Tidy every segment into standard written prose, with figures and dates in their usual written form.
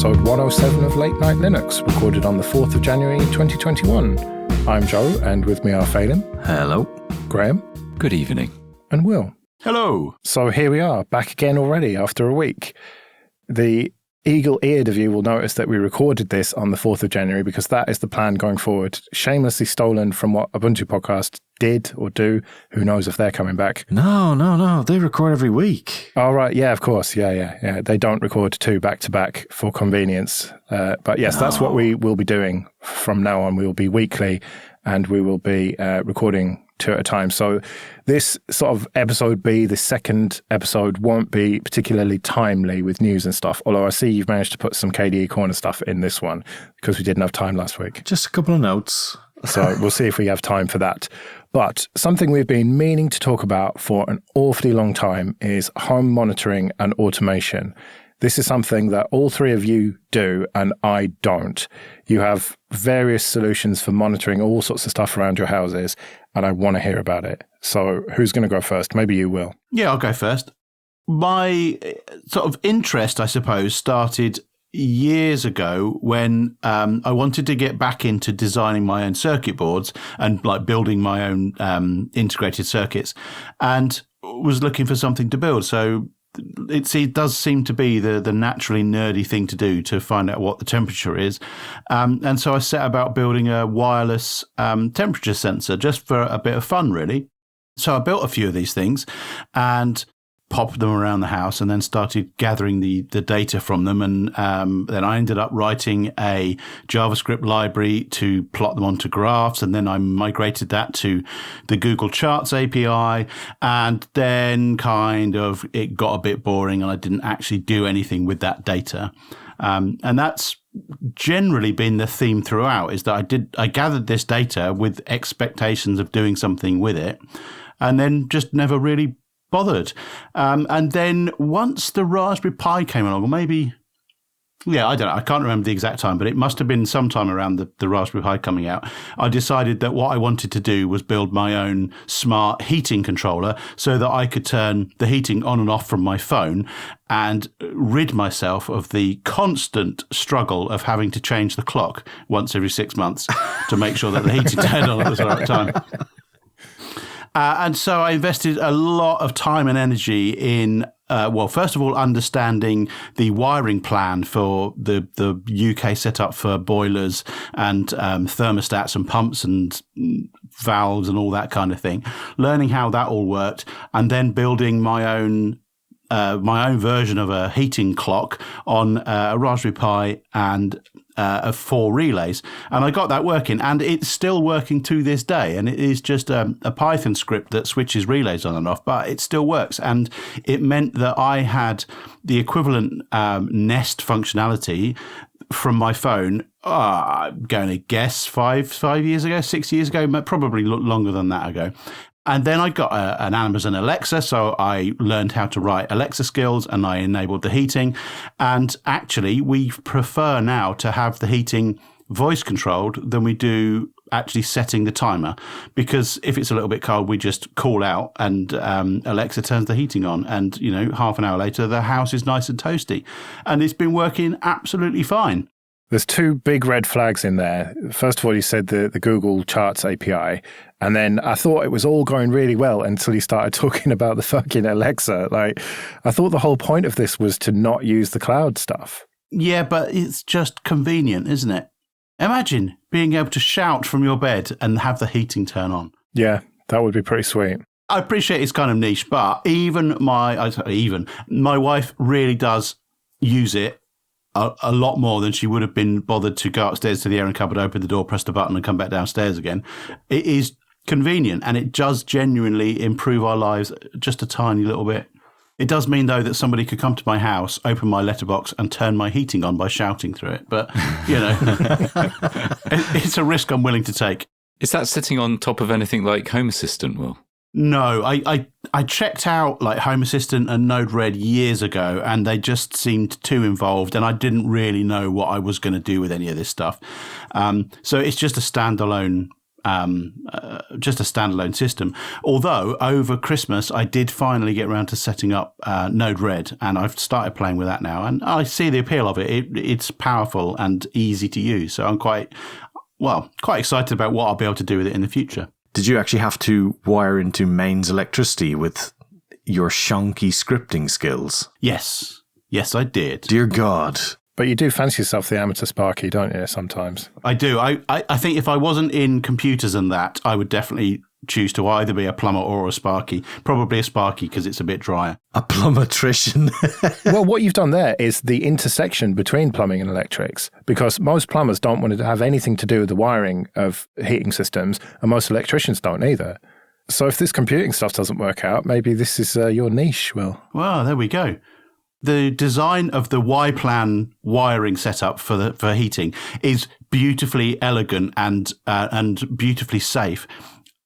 episode 107 of Late Night Linux, recorded on the 4th of January 2021. I'm Joe, and with me are Phelan. Hello. Graham. Good evening. And Will. Hello. So here we are, back again already after a week. The eagle-eared of you will notice that we recorded this on the 4th of January because that is the plan going forward. Shamelessly stolen from what Ubuntu Podcast did or do. Who knows if they're coming back. No. They record every week. Oh, right. Yeah, of course. Yeah. They don't record two back-to-back for convenience. But yes, that's what we will be doing from now on. We will be weekly and we will be recording two at a time. So this sort of episode B, the second episode, won't be particularly timely with news and stuff, although I see you've managed to put some KDE Korner stuff in this one because we didn't have time last week. Just a couple of notes. So we'll see if we have time for that. But something we've been meaning to talk about for an awfully long time is home monitoring and automation. This is something that all three of you do and I don't. You have various solutions for monitoring all sorts of stuff around your houses, and I want to hear about it. So who's going to go first? Maybe you will. Yeah, I'll go first. My sort of interest, I suppose, started years ago when I wanted to get back into designing my own circuit boards and like building my own integrated circuits, and was looking for something to build. So it does seem to be the naturally nerdy thing to do to find out what the temperature is. And so I set about building a wireless temperature sensor just for a bit of fun, really. So I built a few of these things and popped them around the house and then started gathering the data from them. And then I ended up writing a JavaScript library to plot them onto graphs. And then I migrated that to the Google Charts API. And then kind of it got a bit boring and I didn't actually do anything with that data. And that's generally been the theme throughout, is that I gathered this data with expectations of doing something with it and then just never really bothered. And then once the Raspberry Pi came along, or maybe, I don't know, I can't remember the exact time, but it must have been sometime around the Raspberry Pi coming out, I decided that what I wanted to do was build my own smart heating controller so that I could turn the heating on and off from my phone and rid myself of the constant struggle of having to change the clock once every 6 months to make sure that the heating turned on at the right time. And so I invested a lot of time and energy in, first of all, understanding the wiring plan for the UK setup for boilers and thermostats and pumps and valves and all that kind of thing, learning how that all worked, and then building my own version of a heating clock on a Raspberry Pi and 4 relays. And I got that working, and it's still working to this day. And it is just a Python script that switches relays on and off, but it still works. And it meant that I had the equivalent Nest functionality from my phone, I'm going to guess 6 years ago, probably longer than that ago. And then I got an Amazon Alexa, so I learned how to write Alexa skills and I enabled the heating. And actually, we prefer now to have the heating voice controlled than we do actually setting the timer. Because if it's a little bit cold, we just call out and Alexa turns the heating on. And, half an hour later, the house is nice and toasty. And it's been working absolutely fine. There's two big red flags in there. First of all, you said the Google Charts API, and then I thought it was all going really well until you started talking about the fucking Alexa. Like, I thought the whole point of this was to not use the cloud stuff. Yeah, but it's just convenient, isn't it? Imagine being able to shout from your bed and have the heating turn on. Yeah, that would be pretty sweet. I appreciate it's kind of niche, but even my wife really does use it a lot more than she would have been bothered to go upstairs to the airing cupboard, open the door, press the button and come back downstairs again. It is convenient and it does genuinely improve our lives just a tiny little bit. It does mean, though, that somebody could come to my house, open my letterbox and turn my heating on by shouting through it. But, it's a risk I'm willing to take. Is that sitting on top of anything like Home Assistant, Will? No, I checked out like Home Assistant and Node-RED years ago, and they just seemed too involved, and I didn't really know what I was going to do with any of this stuff. So it's just a standalone just a standalone system. Although over Christmas, I did finally get around to setting up Node-RED, and I've started playing with that now. And I see the appeal of it. It's powerful and easy to use. So I'm quite excited about what I'll be able to do with it in the future. Did you actually have to wire into mains electricity with your shonky scripting skills? Yes, I did. Dear God. But you do fancy yourself the amateur Sparky, don't you, sometimes? I do. I think if I wasn't in computers and that, I would definitely choose to either be a plumber or a Sparky. Probably a Sparky because it's a bit drier. A plumbatrician. Well, what you've done there is the intersection between plumbing and electrics, because most plumbers don't want to have anything to do with the wiring of heating systems, and most electricians don't either. So if this computing stuff doesn't work out, maybe this is your niche, Will. Well, there we go. The design of the Y-plan wiring setup for heating is beautifully elegant and beautifully safe.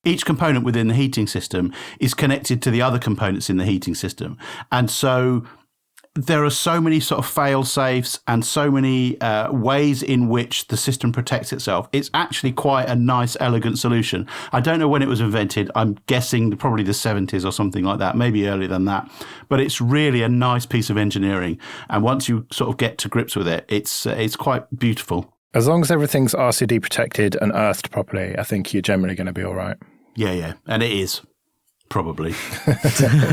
Each component within the heating system is connected to the other components in the heating system. And so there are so many sort of fail-safes and so many ways in which the system protects itself. It's actually quite a nice, elegant solution. I don't know when it was invented. I'm guessing probably the 70s or something like that, maybe earlier than that. But it's really a nice piece of engineering. And once you sort of get to grips with it, it's quite beautiful. As long as everything's RCD protected and earthed properly, I think you're generally going to be all right. Yeah. And it is. Probably.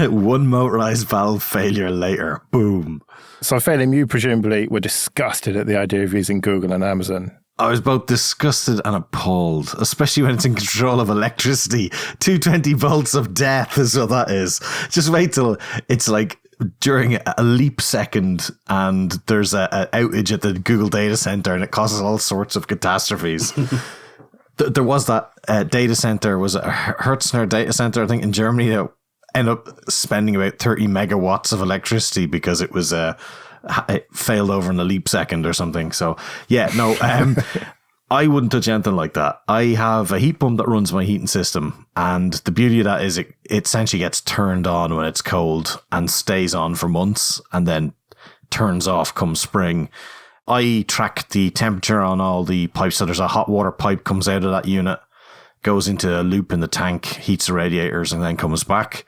One motorized valve failure later. Boom. So, Phelim, you presumably were disgusted at the idea of using Google and Amazon. I was both disgusted and appalled, especially when it's in control of electricity. 220 volts of death is what that is. Just wait till it's like during a leap second and there's a outage at the Google data center and it causes all sorts of catastrophes. There was that data center, was it a Hertzner data center, I think, in Germany, that ended up spending about 30 megawatts of electricity because it was it failed over in a leap second or something. So, yeah, no, I wouldn't touch anything like that. I have a heat pump that runs my heating system, and the beauty of that is it essentially gets turned on when it's cold and stays on for months and then turns off come spring. I track the temperature on all the pipes. So there's a hot water pipe comes out of that unit, goes into a loop in the tank, heats the radiators, and then comes back.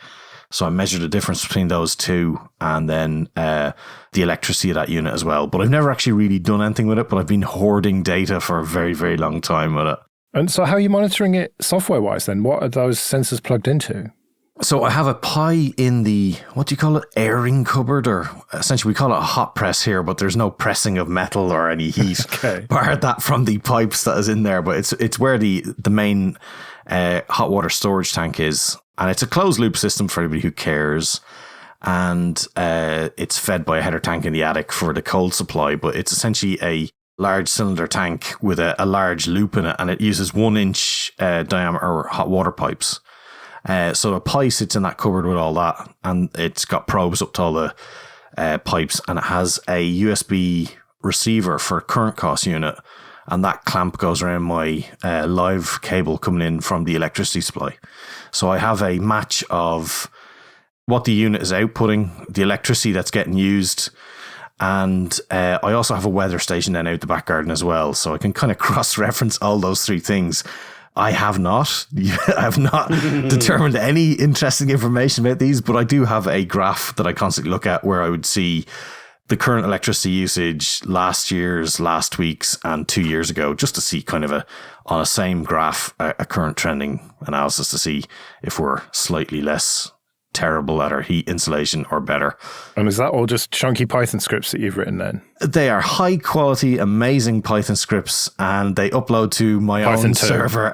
So I measure the difference between those two and then the electricity of that unit as well. But I've never actually really done anything with it, but I've been hoarding data for a very, very long time with it. And so how are you monitoring it software-wise then? What are those sensors plugged into? So I have a Pi in the, what do you call it, airing cupboard, or essentially we call it a hot press here, but there's no pressing of metal or any heat. Okay. Barred that from the pipes that is in there, but it's where the main hot water storage tank is. And it's a closed loop system for anybody who cares. And it's fed by a header tank in the attic for the cold supply, but it's essentially a large cylinder tank with a large loop in it, and it uses 1 inch diameter hot water pipes. So the Pi sits in that cupboard with all that, and it's got probes up to all the pipes, and it has a USB receiver for a current cost unit, and that clamp goes around my live cable coming in from the electricity supply. So I have a match of what the unit is outputting, the electricity that's getting used, and I also have a weather station then out the back garden as well, so I can kind of cross-reference all those three things. I have not determined any interesting information about these, but I do have a graph that I constantly look at where I would see the current electricity usage last year's, last week's, and 2 years ago, just to see kind of on a same graph, a current trending analysis to see if we're slightly less terrible at our heat insulation or better. And is that all just chunky Python scripts that you've written then? They are high quality, amazing Python scripts, and they upload to my Python own 2. server.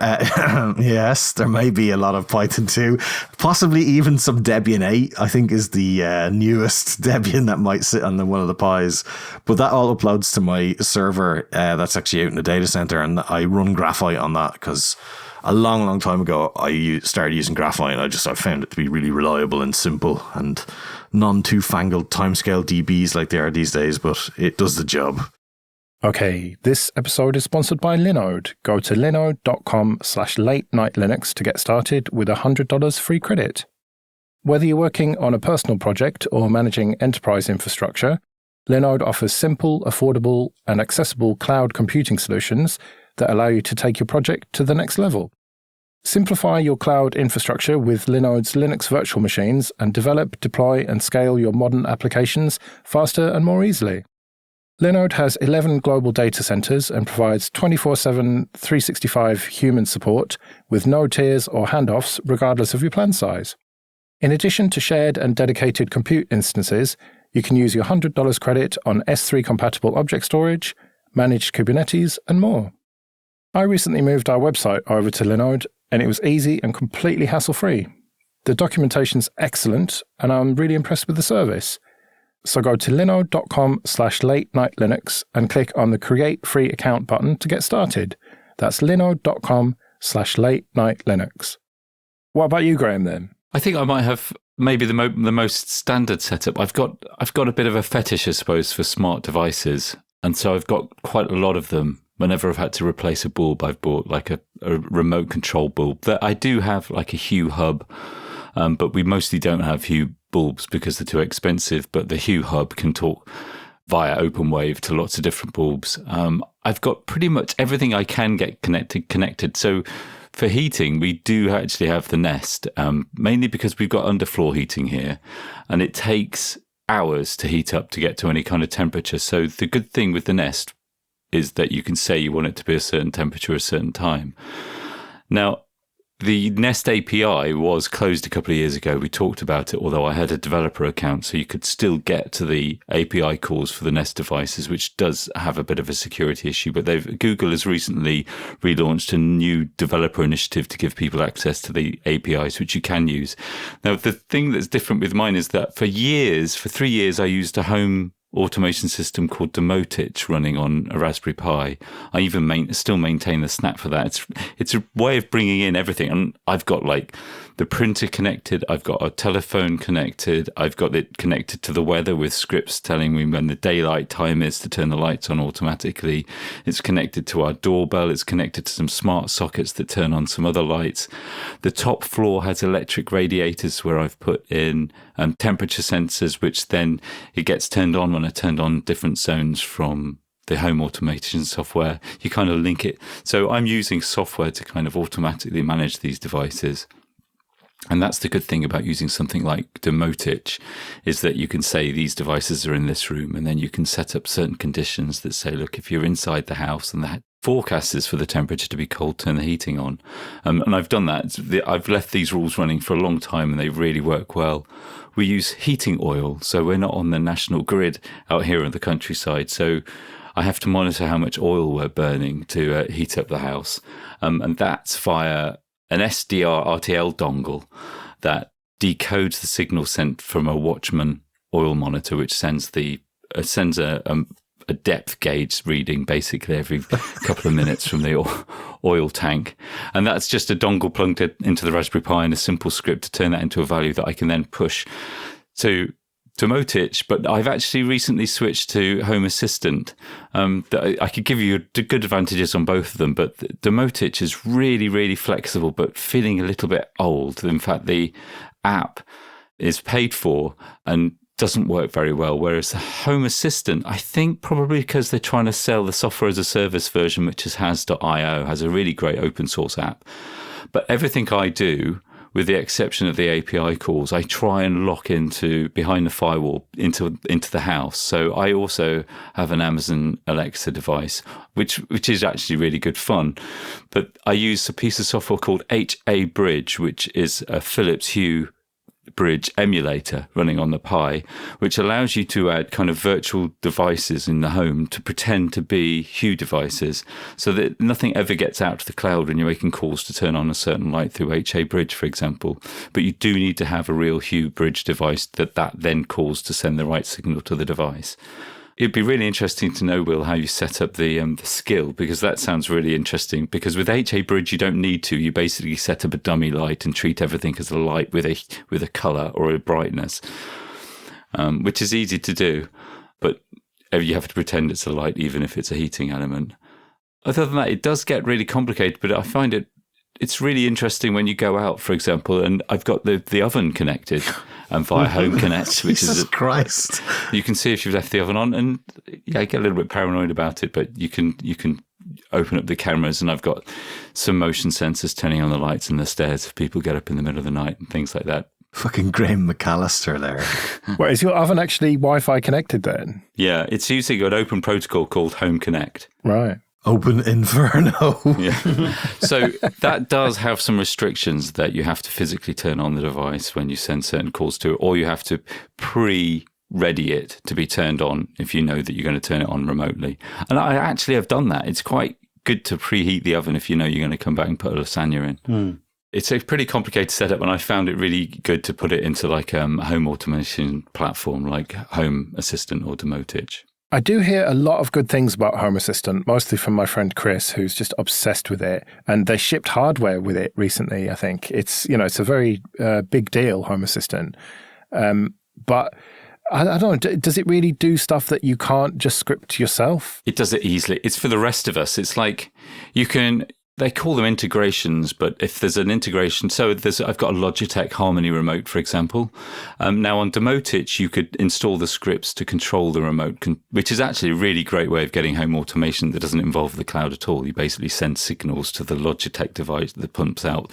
Yes, there may be a lot of Python 2, possibly even some Debian 8, I think is the newest Debian that might sit on one of the Pis. But that all uploads to my server that's actually out in the data center, and I run Graphite on that because a long, long time ago, I started using Graphite, and I found it to be really reliable and simple and none too fangled timescale DBs like they are these days, but it does the job. Okay, this episode is sponsored by Linode. Go to linode.com/late-night-linux to get started with $100 free credit. Whether you're working on a personal project or managing enterprise infrastructure, Lenode offers simple, affordable, and accessible cloud computing solutions that allow you to take your project to the next level. Simplify your cloud infrastructure with Linode's Linux virtual machines and develop, deploy, and scale your modern applications faster and more easily. Lenode has 11 global data centers and provides 24/7, 365 human support with no tiers or handoffs regardless of your plan size. In addition to shared and dedicated compute instances, you can use your $100 credit on S3-compatible object storage, managed Kubernetes, and more. I recently moved our website over to Linode, and it was easy and completely hassle-free. The documentation's excellent, and I'm really impressed with the service. So go to linode.com/late-night-linux and click on the Create Free Account button to get started. That's linode.com/late-night-linux. What about you, Graham, then? I think I might have maybe the most standard setup. I've got a bit of a fetish, I suppose, for smart devices. And so I've got quite a lot of them. Whenever I've had to replace a bulb, I've bought like a remote control bulb. That I do have like a Hue hub, but we mostly don't have Hue bulbs because they're too expensive. But the Hue hub can talk via OpenWave to lots of different bulbs. I've got pretty much everything I can get connected. So for heating, we do actually have the Nest, mainly because we've got underfloor heating here, and it takes hours to heat up to get to any kind of temperature. So the good thing with the Nest is that you can say you want it to be a certain temperature at a certain time. Now, the Nest API was closed a couple of years ago. We talked about it, although I had a developer account, so you could still get to the API calls for the Nest devices, which does have a bit of a security issue. But Google has recently relaunched a new developer initiative to give people access to the APIs, which you can use. Now, the thing that's different with mine is that for 3 years, I used a home automation system called Demotich running on a Raspberry Pi. I even still maintain the snap for that. It's a way of bringing in everything. And I've got like the printer connected. I've got a telephone connected. I've got it connected to the weather with scripts telling me when the daylight time is to turn the lights on automatically. It's connected to our doorbell. It's connected to some smart sockets that turn on some other lights. The top floor has electric radiators where I've put in temperature sensors, which then it gets turned on when I turned on different zones from the home automation software. You kind of link it. So I'm using software to kind of automatically manage these devices. And that's the good thing about using something like Demotich, is that you can say these devices are in this room, and then you can set up certain conditions that say, look, if you're inside the house and the forecast is for the temperature to be cold, turn the heating on. And I've done that. I've left these rules running for a long time, and they really work well. We use heating oil, so we're not on the national grid out here in the countryside. So I have to monitor how much oil we're burning to heat up the house. And that's via an SDR RTL dongle that decodes the signal sent from a Watchman oil monitor, which sends a depth gauge reading basically every couple of minutes from the oil tank. And that's just a dongle plugged into the Raspberry Pi and a simple script to turn that into a value that I can then push to Demotich. But I've actually recently switched to Home Assistant. I could give you good advantages on both of them, but Demotich is really, really flexible, but feeling a little bit old. In fact, the app is paid for and doesn't work very well, whereas the Home Assistant, I think probably because they're trying to sell the software as a service version, which is has.io, has a really great open source app. But everything I do, with the exception of the API calls, I try and lock into behind the firewall into the house. So I also have an Amazon Alexa device, which is actually really good fun. But I use a piece of software called HA Bridge, which is a Philips Hue Bridge emulator running on the Pi, which allows you to add kind of virtual devices in the home to pretend to be Hue devices, so that nothing ever gets out to the cloud when you're making calls to turn on a certain light through HA Bridge, for example. But you do need to have a real Hue Bridge device that then calls to send the right signal to the device. It'd be really interesting to know, Will, how you set up the skill, because that sounds really interesting. Because with HA Bridge, you don't need to. You basically set up a dummy light and treat everything as a light with a color or a brightness, which is easy to do. But you have to pretend it's a light, even if it's a heating element. Other than that, it does get really complicated, but I find it's really interesting when you go out, for example, and I've got the oven connected via Home Connect, which Jesus is Christ. You can see if you've left the oven on, and I get a little bit paranoid about it, but you can open up the cameras, and I've got some motion sensors turning on the lights in the stairs if people get up in the middle of the night and things like that. Fucking Graham McAllister there. Well, is your oven actually Wi-Fi connected then? Yeah, it's using an open protocol called Home Connect. Right. Open Inferno. Yeah. So that does have some restrictions that you have to physically turn on the device when you send certain calls to it, or you have to pre-ready it to be turned on if you know that you're going to turn it on remotely. And I actually have done that. It's quite good to preheat the oven if you know you're going to come back and put a lasagna in. It's a pretty complicated setup, and I found it really good to put it into like a home automation platform like Home Assistant or Domotich. I do hear a lot of good things about Home Assistant, mostly from my friend Chris, who's just obsessed with it. And they shipped hardware with it recently, I think. It's a very big deal, Home Assistant. But I don't know, does it really do stuff that you can't just script yourself? It does it easily. It's for the rest of us. It's like they call them integrations, but if there's an integration, I've got a Logitech Harmony remote, for example. Now on Domotich, you could install the scripts to control the remote, which is actually a really great way of getting home automation that doesn't involve the cloud at all. You basically send signals to the Logitech device that pumps out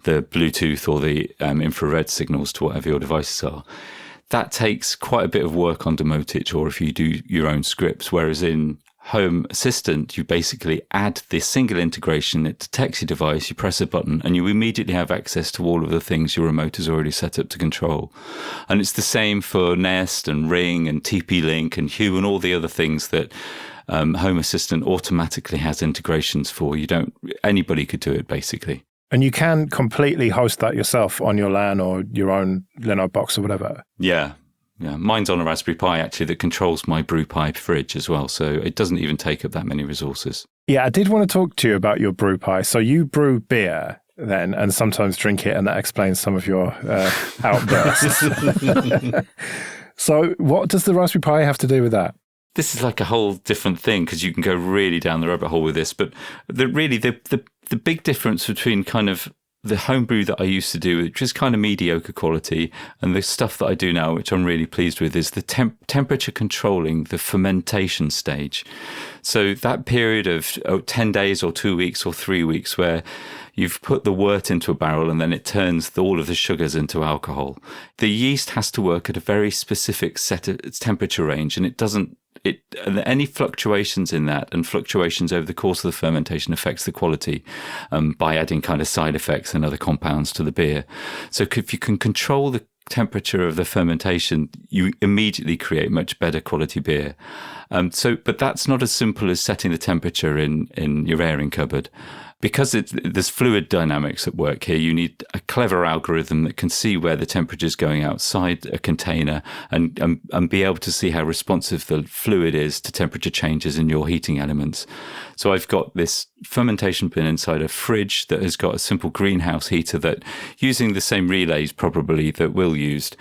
the Bluetooth or the infrared signals to whatever your devices are. That takes quite a bit of work on Domotich, or if you do your own scripts, whereas in Home Assistant, you basically add this single integration. It detects your device, you press a button, and you immediately have access to all of the things your remote has already set up to control. And it's the same for Nest and Ring and TP-Link and Hue and all the other things that Home Assistant automatically has integrations for. Anybody could do it, basically. And you can completely host that yourself on your LAN or your own Lenode box or whatever. Yeah. Yeah, mine's on a Raspberry Pi, actually, that controls my BrewPi fridge as well. So it doesn't even take up that many resources. Yeah, I did want to talk to you about your BrewPi. So you brew beer then and sometimes drink it, and that explains some of your outbursts. So what does the Raspberry Pi have to do with that? This is like a whole different thing because you can go really down the rabbit hole with this. But the big difference between kind of the homebrew that I used to do, which is kind of mediocre quality, and the stuff that I do now, which I'm really pleased with, is the temperature controlling the fermentation stage. So that period of 10 days or 2 weeks or 3 weeks where you've put the wort into a barrel and then it turns all of the sugars into alcohol. The yeast has to work at a very specific set of temperature range, and any fluctuations in that and fluctuations over the course of the fermentation affects the quality by adding kind of side effects and other compounds to the beer. So if you can control the temperature of the fermentation, you immediately create much better quality beer. But that's not as simple as setting the temperature in your airing cupboard. Because there's fluid dynamics at work here, you need a clever algorithm that can see where the temperature is going outside a container and be able to see how responsive the fluid is to temperature changes in your heating elements. So I've got this fermentation bin inside a fridge that has got a simple greenhouse heater that, using the same relays probably that Will used,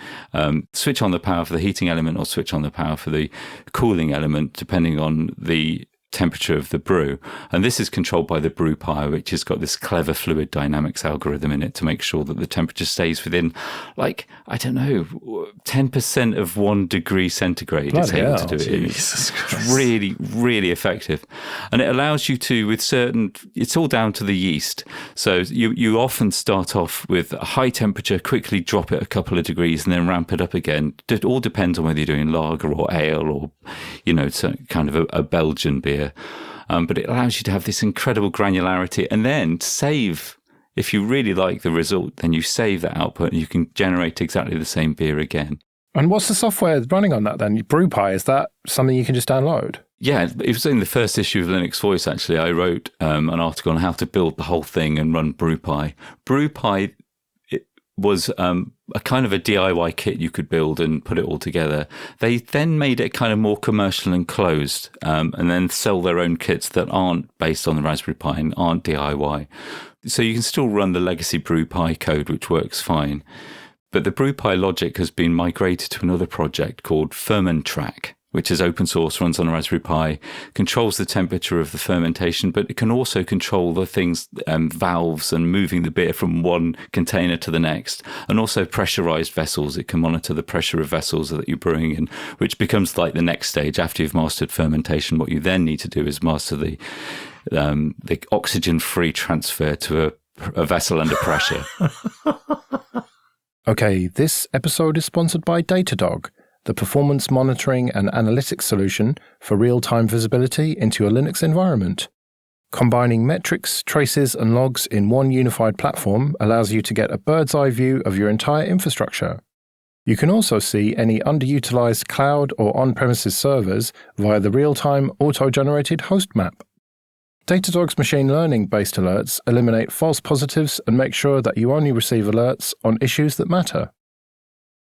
switch on the power for the heating element or switch on the power for the cooling element, depending on the temperature of the brew. And this is controlled by the BrewPi, which has got this clever fluid dynamics algorithm in it to make sure that the temperature stays within, 10% of 1 degree centigrade. It's able to do it. It's really, really effective. And it allows you to, it's all down to the yeast. So you often start off with a high temperature, quickly drop it a couple of degrees and then ramp it up again. It all depends on whether you're doing lager or ale or, kind of a Belgian beer. But it allows you to have this incredible granularity and then save. If you really like the result, then you save that output and you can generate exactly the same beer again. And what's the software running on that then? BrewPi, is that something you can just download? Yeah, it was in the first issue of Linux Voice, actually. I wrote an article on how to build the whole thing and run BrewPi. BrewPi was a kind of a DIY kit you could build and put it all together. They then made it kind of more commercial and closed, and then sell their own kits that aren't based on the Raspberry Pi and aren't DIY. So you can still run the legacy BrewPi code, which works fine. But the BrewPi logic has been migrated to another project called Fermentrack, which is open source, runs on a Raspberry Pi, controls the temperature of the fermentation, but it can also control the things, valves and moving the beer from one container to the next, and also pressurized vessels. It can monitor the pressure of vessels that you're brewing in, which becomes like the next stage after you've mastered fermentation. What you then need to do is master the oxygen-free transfer to a vessel under pressure. Okay, this episode is sponsored by Datadog, the performance monitoring and analytics solution for real-time visibility into your Linux environment. Combining metrics, traces, and logs in one unified platform allows you to get a bird's eye view of your entire infrastructure. You can also see any underutilized cloud or on-premises servers via the real-time auto-generated host map. Datadog's machine learning-based alerts eliminate false positives and make sure that you only receive alerts on issues that matter.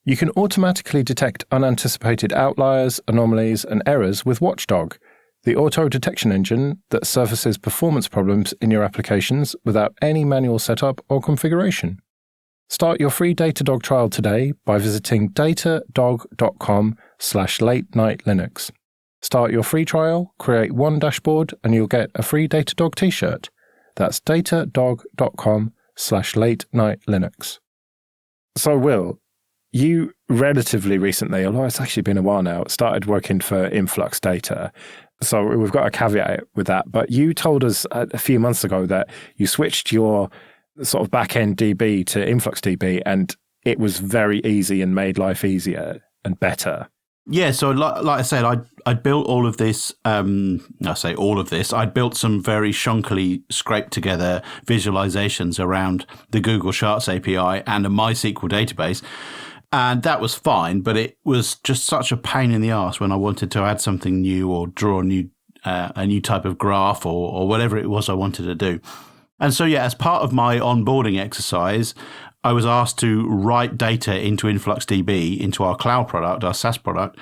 You can automatically detect unanticipated outliers, anomalies, and errors with Watchdog, the auto-detection engine that surfaces performance problems in your applications without any manual setup or configuration. Start your free Datadog trial today by visiting datadog.com/late-night-Linux. Start your free trial, create one dashboard, and you'll get a free Datadog t-shirt. That's datadog.com/late-night-Linux. So, Will, you relatively recently, although it's actually been a while now, started working for Influx Data. So we've got a caveat with that. But you told us a few months ago that you switched your sort of back-end DB to Influx DB, and it was very easy and made life easier and better. Yeah, so like I said, I built all of this. I say all of this. I built some very shonkily scraped together visualizations around the Google Charts API and a MySQL database, and that was fine. But it was just such a pain in the arse when I wanted to add something new or draw a new type of graph or whatever it was I wanted to do. And so, yeah, as part of my onboarding exercise, I was asked to write data into InfluxDB, into our cloud product, our SaaS product.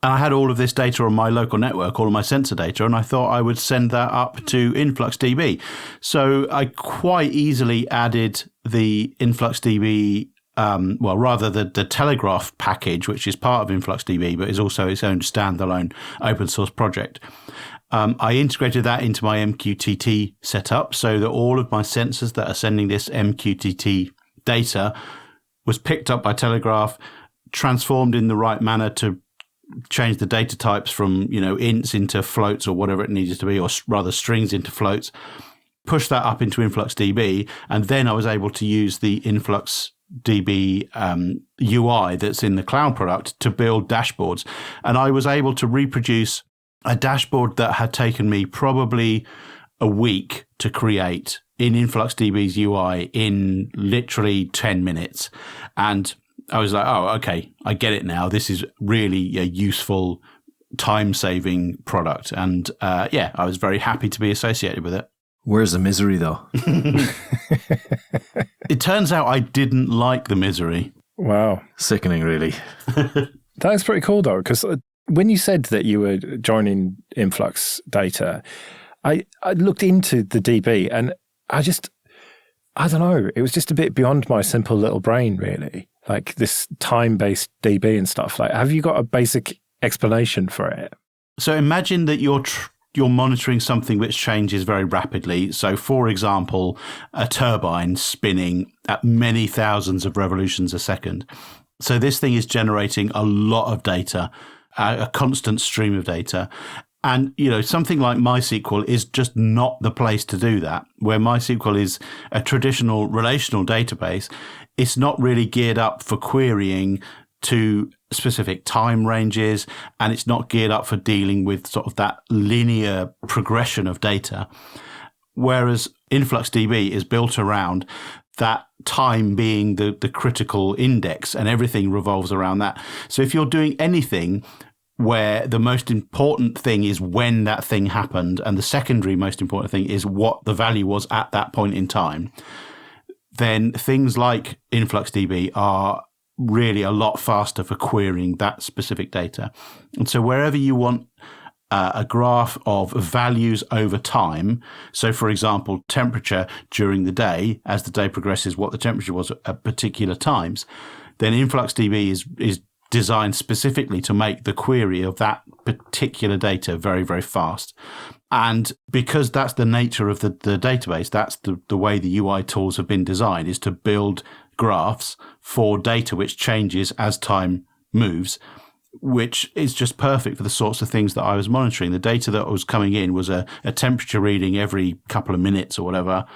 And I had all of this data on my local network, all of my sensor data, and I thought I would send that up to InfluxDB. So I quite easily added the InfluxDB, the Telegraph package, which is part of InfluxDB, but is also its own standalone open source project. I integrated that into my MQTT setup so that all of my sensors that are sending this MQTT data was picked up by Telegraph, transformed in the right manner to change the data types from, ints into floats or whatever it needed to be, or rather strings into floats, push that up into InfluxDB, and then I was able to use the InfluxDB UI that's in the cloud product to build dashboards. And I was able to reproduce a dashboard that had taken me probably a week to create in InfluxDB's UI in literally 10 minutes. And I was like, oh, okay, I get it now. This is really a useful time-saving product. And I was very happy to be associated with it. Where's the misery, though? It turns out I didn't like the misery. Wow. Sickening, really. That's pretty cool, though, because when you said that you were joining Influx Data, I looked into the DB and I don't know, it was just a bit beyond my simple little brain, really. Like this time-based DB and stuff. Like, have you got a basic explanation for it? So imagine that you're monitoring something which changes very rapidly. So, for example, a turbine spinning at many thousands of revolutions a second. So this thing is generating a lot of data, a constant stream of data. And, something like MySQL is just not the place to do that. Where MySQL is a traditional relational database, it's not really geared up for querying to specific time ranges, and it's not geared up for dealing with sort of that linear progression of data. Whereas InfluxDB is built around that time being the critical index, and everything revolves around that. So if you're doing anything where the most important thing is when that thing happened, and the secondary most important thing is what the value was at that point in time, then things like InfluxDB are really a lot faster for querying that specific data. And so wherever you want a graph of values over time, so for example, temperature during the day, as the day progresses, what the temperature was at particular times, then InfluxDB is designed specifically to make the query of that particular data very, very fast. And because that's the nature of the database, that's the way the UI tools have been designed, is to build graphs for data which changes as time moves, which is just perfect for the sorts of things that I was monitoring. The data that was coming in was a temperature reading every couple of minutes or whatever.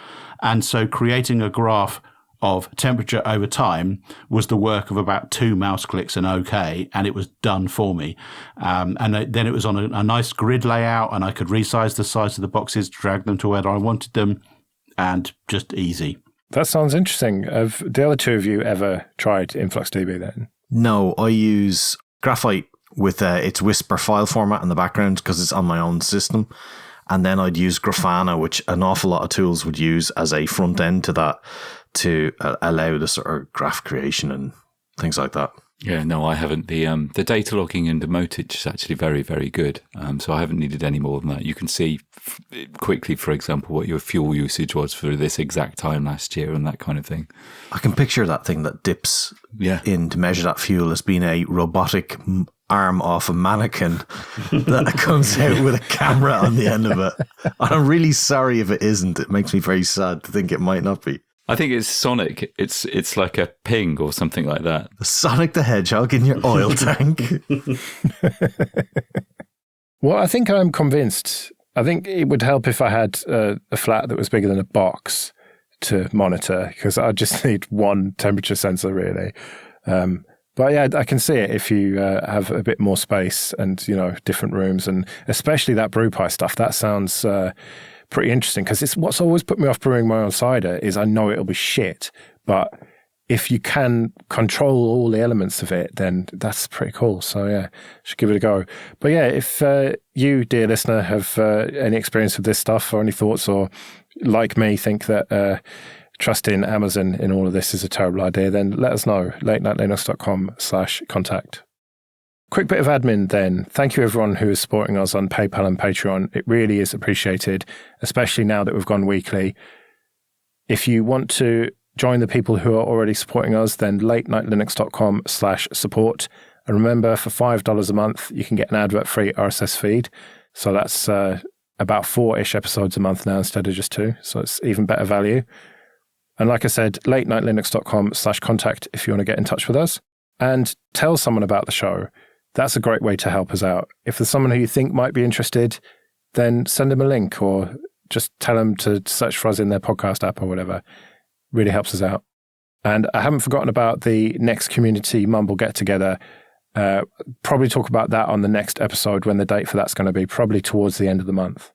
And so creating a graph of temperature over time was the work of about 2 mouse clicks and OK, and it was done for me. And then it was on a nice grid layout, and I could resize the size of the boxes, drag them to where I wanted them, and just easy. That sounds interesting. Have the other two of you ever tried InfluxDB then? No, I use Graphite with its Whisper file format in the background because it's on my own system. And then I'd use Grafana, which an awful lot of tools would use as a front end to that, to allow the sort of graph creation and things like that. Yeah, no, I haven't. The data logging in Demotage is actually very, very good. So I haven't needed any more than that. You can see quickly, for example, what your fuel usage was for this exact time last year and that kind of thing. I can picture that thing that dips in to measure that fuel as being a robotic arm off a mannequin that comes out with a camera on the end of it. And I'm really sorry if it isn't. It makes me very sad to think it might not be. I think it's Sonic. It's like a ping or something like that. Sonic the Hedgehog in your oil tank. Well, I think I'm convinced. I think it would help if I had a flat that was bigger than a box to monitor, because I just need one temperature sensor really. But yeah, I can see it if you have a bit more space and, different rooms, and especially that brew pie stuff. That sounds pretty interesting, because it's what's always put me off brewing my own cider is I know it'll be shit, but if you can control all the elements of it, then that's pretty cool. So yeah, should give it a go. But yeah, if you, dear listener, have any experience with this stuff or any thoughts, or like me think that trusting Amazon in all of this is a terrible idea, then let us know. latenightlinux.com/contact. Quick bit of admin then. Thank you everyone who is supporting us on PayPal and Patreon. It really is appreciated, especially now that we've gone weekly. If you want to join the people who are already supporting us, then latenightlinux.com/support. And remember, for $5 a month, you can get an advert-free RSS feed. So that's about 4-ish episodes a month now instead of just 2. So it's even better value. And like I said, latenightlinux.com/contact if you want to get in touch with us. And tell someone about the show. That's a great way to help us out. If there's someone who you think might be interested, then send them a link or just tell them to search for us in their podcast app or whatever. Really helps us out. And I haven't forgotten about the next Community Mumble get-together. Probably talk about that on the next episode, when the date for that's going to be, probably towards the end of the month.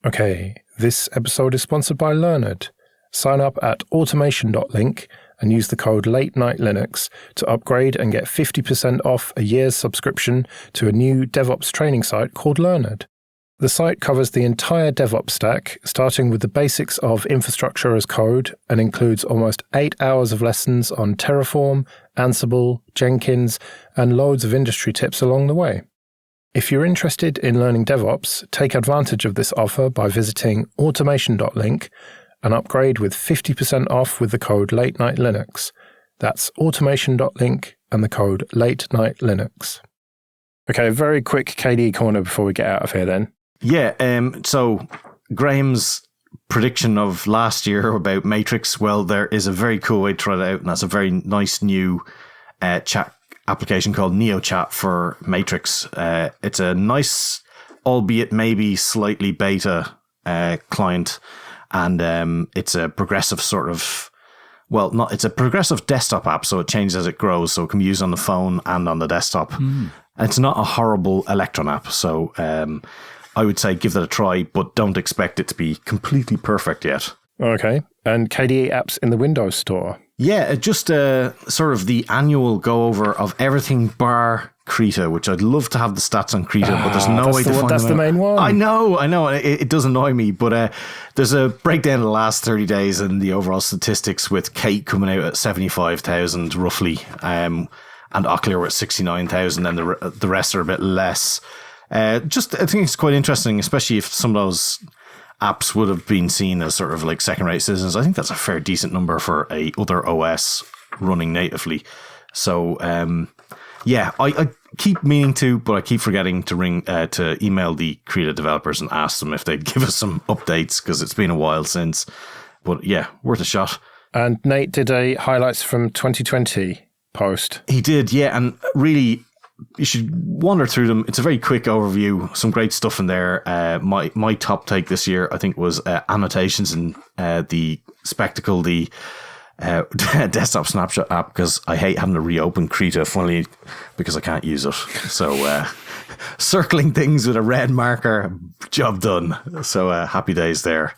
Okay, this episode is sponsored by Lernard. Sign up at automation.link and use the code LateNightLinux to upgrade and get 50% off a year's subscription to a new DevOps training site called Lernard. The site covers the entire DevOps stack, starting with the basics of infrastructure as code, and includes almost 8 hours of lessons on Terraform, Ansible, Jenkins, and loads of industry tips along the way. If you're interested in learning DevOps, take advantage of this offer by visiting automation.link and upgrade with 50% off with the code LateNightLinux. That's automation.link and the code LateNightLinux. Okay, a very quick KDE Korner before we get out of here then. Yeah, so Graham's prediction of last year about Matrix, well, there is a very cool way to try it out, and that's a very nice new chat application called NeoChat for Matrix. It's a nice, albeit maybe slightly beta client, and it's a progressive sort of, it's a progressive desktop app, so it changes as it grows, so it can be used on the phone and on the desktop. And it's not a horrible Electron app, so I would say give that a try, but don't expect it to be completely perfect yet. Okay, and KDE apps in the Windows Store. Yeah, just sort of the annual go-over of everything bar Krita, which I'd love to have the stats on Krita, but there's no way to find them. That's the main one. I know. It does annoy me, but there's a breakdown of the last 30 days and the overall statistics, with Kate coming out at 75,000 roughly, and Oclear at 69,000, and the rest are a bit less. I think it's quite interesting, especially if some of those apps would have been seen as sort of like second-rate citizens. I think that's a fair decent number for a other OS running natively. So Yeah, I keep meaning to, but I keep forgetting to email the Krita developers and ask them if they'd give us some updates, because it's been a while since. But yeah, worth a shot. And Nate did a highlights from 2020 post. He did, yeah, and really, you should wander through them. It's a very quick overview. Some great stuff in there. My top take this year, I think, was annotations in the Spectacle, the desktop snapshot app, because I hate having to reopen Krita, funnily, because I can't use it. So circling things with a red marker, job done. So happy days there.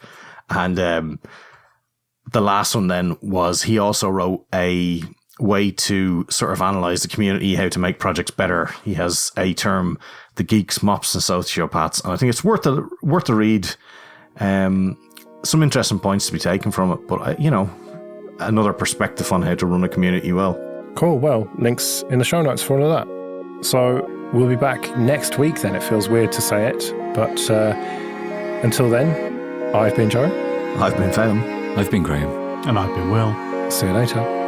And the last one then was, he also wrote a way to sort of analyze the community, how to make projects better. He has a term, the geeks, mops, and sociopaths, and I think it's worth a read. Some interesting points to be taken from it, but another perspective on how to run a community well. Cool. Well, links in the show notes for all of that. So we'll be back next week then. It feels weird to say it, but until then, I've been Joe. I've been Phelan. I've been Graham. And I've been Will. See you later.